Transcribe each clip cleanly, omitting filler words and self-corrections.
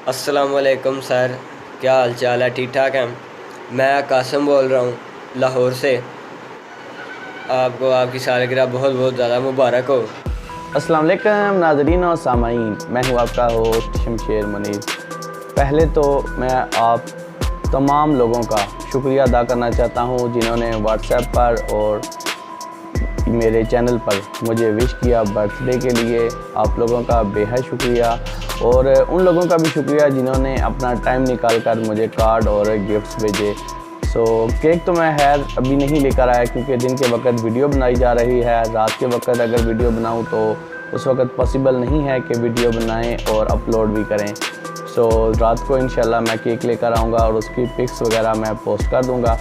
अस्सलामुअलैकुम सर, क्या हाल चाल है? ठीक ठाक हैं। मैं कासिम बोल रहा हूँ लाहौर से। आपको आपकी सालगिरह बहुत बहुत ज़्यादा मुबारक हो। अस्सलाम वालेकुम नाज़रीन और सामाईन, मैं हूँ आपका होस्ट शमशेर मुनीर। पहले तो मैं आप तमाम लोगों का शुक्रिया अदा करना चाहता हूँ जिन्होंने व्हाट्सएप पर और मेरे चैनल पर मुझे विश किया बर्थडे के लिए। आप लोगों का बेहद शुक्रिया, और उन लोगों का भी शुक्रिया जिन्होंने अपना टाइम निकाल कर मुझे कार्ड और गिफ्ट्स भेजे। केक तो मैं खैर अभी नहीं लेकर आया क्योंकि दिन के वक्त वीडियो बनाई जा रही है। रात के वक्त अगर वीडियो बनाऊं तो उस वक्त पॉसिबल नहीं है कि वीडियो बनाएं और अपलोड भी करें। रात को इंशाल्लाह मैं केक लेकर आऊँगा और उसकी पिक्स वगैरह मैं पोस्ट कर दूँगा।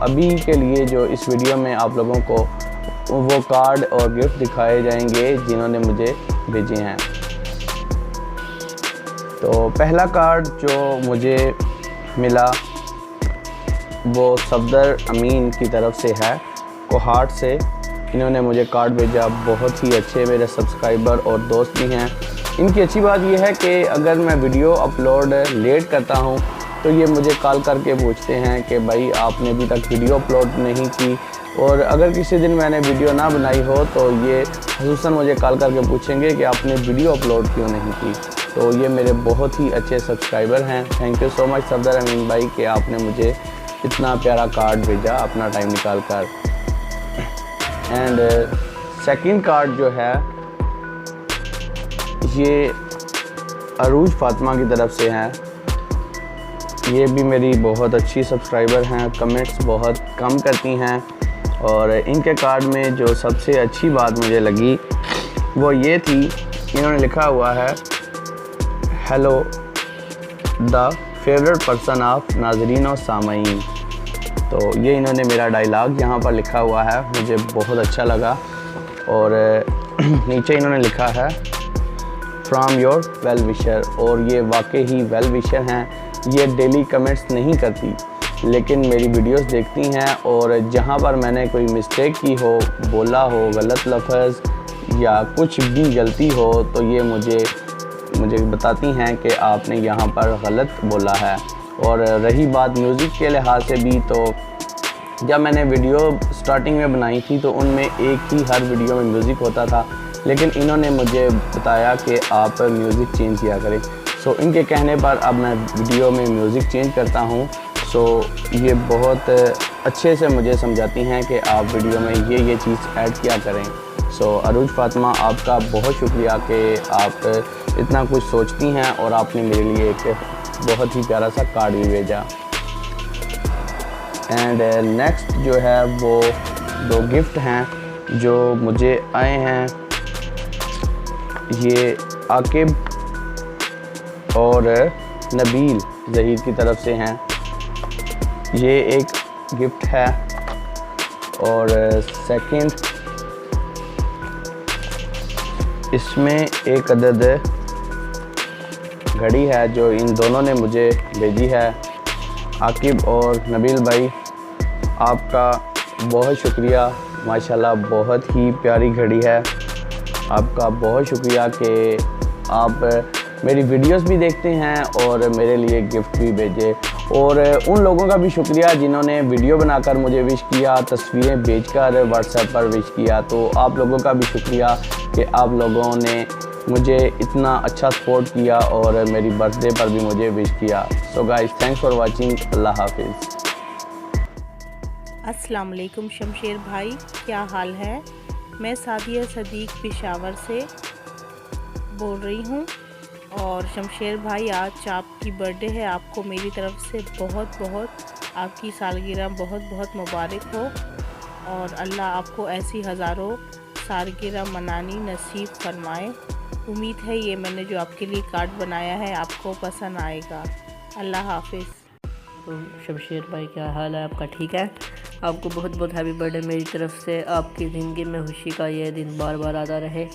अभी के लिए जो इस वीडियो में आप लोगों को वो कार्ड और गिफ्ट दिखाए जाएंगे जिन्होंने मुझे भेजे हैं। तो पहला कार्ड जो मुझे मिला वो सफदर अमीन की तरफ से है, कोहाट से। इन्होंने मुझे कार्ड भेजा, बहुत ही अच्छे मेरे सब्सक्राइबर और दोस्त भी हैं। इनकी अच्छी बात यह है कि अगर मैं वीडियो अपलोड लेट करता हूं तो ये मुझे कॉल करके पूछते हैं कि भाई आपने अभी तक वीडियो अपलोड नहीं की। और अगर किसी दिन मैंने वीडियो ना बनाई हो तो ये ख़ुसूसन मुझे कॉल करके पूछेंगे कि आपने वीडियो अपलोड क्यों नहीं की। तो ये मेरे बहुत ही अच्छे सब्सक्राइबर हैं। Thank you so much Safdar Amin भाई कि आपने मुझे इतना प्यारा कार्ड भेजा अपना टाइम निकाल कर। एंड सेकंड कार्ड जो है ये अरूज फातिमा की तरफ से है। ये भी मेरी बहुत अच्छी सब्सक्राइबर हैं, कमेंट्स बहुत कम करती हैं। और इनके कार्ड में जो सबसे अच्छी बात मुझे लगी वो ये थी, इन्होंने लिखा हुआ है hello the favourite person of नाजरीन और सामाईन। तो ये इन्होंने मेरा डायलॉग यहाँ पर लिखा हुआ है, मुझे बहुत अच्छा लगा। और नीचे इन्होंने लिखा है फ्रॉम योर वेल विशर, और ये वाकई ही वेल विशर हैं। ये डेली कमेंट्स नहीं करती लेकिन मेरी वीडियोस देखती हैं, और जहाँ पर मैंने कोई मिस्टेक की हो, बोला हो गलत लफ्ज़ या कुछ भी गलती हो तो ये मुझे बताती हैं कि आपने यहाँ पर गलत बोला है। और रही बात म्यूज़िक के लिहाज से भी, तो जब मैंने वीडियो स्टार्टिंग में बनाई थी तो उनमें एक ही हर वीडियो में म्यूज़िक होता था, लेकिन इन्होंने मुझे बताया कि आप म्यूज़िक चेंज किया करें। इनके कहने पर अब मैं वीडियो में म्यूज़िक चेंज करता हूँ। ये बहुत अच्छे से मुझे समझाती हैं कि आप वीडियो में ये चीज़ ऐड किया करें। अरूज फातिमा, आपका बहुत शुक्रिया कि आप इतना कुछ सोचती हैं और आपने मेरे लिए एक बहुत ही प्यारा सा कार्ड भी भेजा। एंड नेक्स्ट जो है वो 2 गिफ्ट हैं जो मुझे आए हैं। ये आकिब और नबील ज़हीर की तरफ से हैं। ये एक गिफ्ट है, और सेकंड इसमें एक अदद घड़ी है जो इन दोनों ने मुझे भेजी है। आकिब और नबील भाई, आपका बहुत शुक्रिया, माशाल्लाह बहुत ही प्यारी घड़ी है। आपका बहुत शुक्रिया कि आप मेरी वीडियोस भी देखते हैं और मेरे लिए गिफ्ट भी भेजे। और उन लोगों का भी शुक्रिया जिन्होंने वीडियो बनाकर मुझे विश किया, तस्वीरें भेजकर व्हाट्सएप पर विश किया। तो आप लोगों का भी शुक्रिया कि आप लोगों ने मुझे इतना अच्छा सपोर्ट किया और मेरी बर्थडे पर भी मुझे विश किया। Guys, thanks for watching. अल्लाह हाफिज़। अस्सलाम वालेकुम शमशेर भाई, क्या हाल है? मैं सादिया सदीक पेशावर से बोल रही हूँ। और शमशेर भाई, आज आपकी बर्थडे है, आपको मेरी तरफ से बहुत आपकी सालगिरह बहुत मुबारक हो। और अल्लाह आपको ऐसी हज़ारों सालगिरह मनानी नसीब फरमाए। उम्मीद है ये मैंने जो आपके लिए कार्ड बनाया है आपको पसंद आएगा। अल्लाह हाफिज़। तो शमशेर भाई, क्या हाल है आपका? ठीक है। आपको बहुत हैप्पी बर्थडे मेरी तरफ से। आपकी ज़िंदगी में खुशी का ये दिन बार बार आता रहे,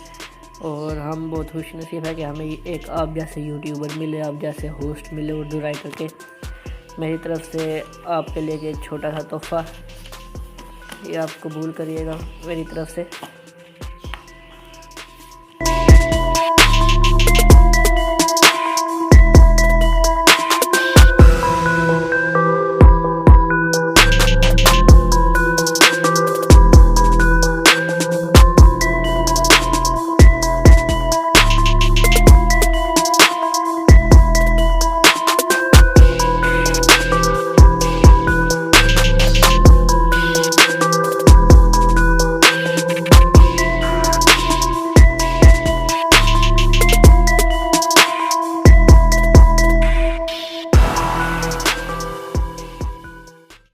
और हम बहुत खुश नसीब है कि हमें एक आप जैसे यूट्यूबर मिले, आप जैसे होस्ट मिले उर्दू राइटर के। मेरी तरफ से आपके लिए एक छोटा सा तोहफ़ा, ये आप कबूल करिएगा मेरी तरफ से।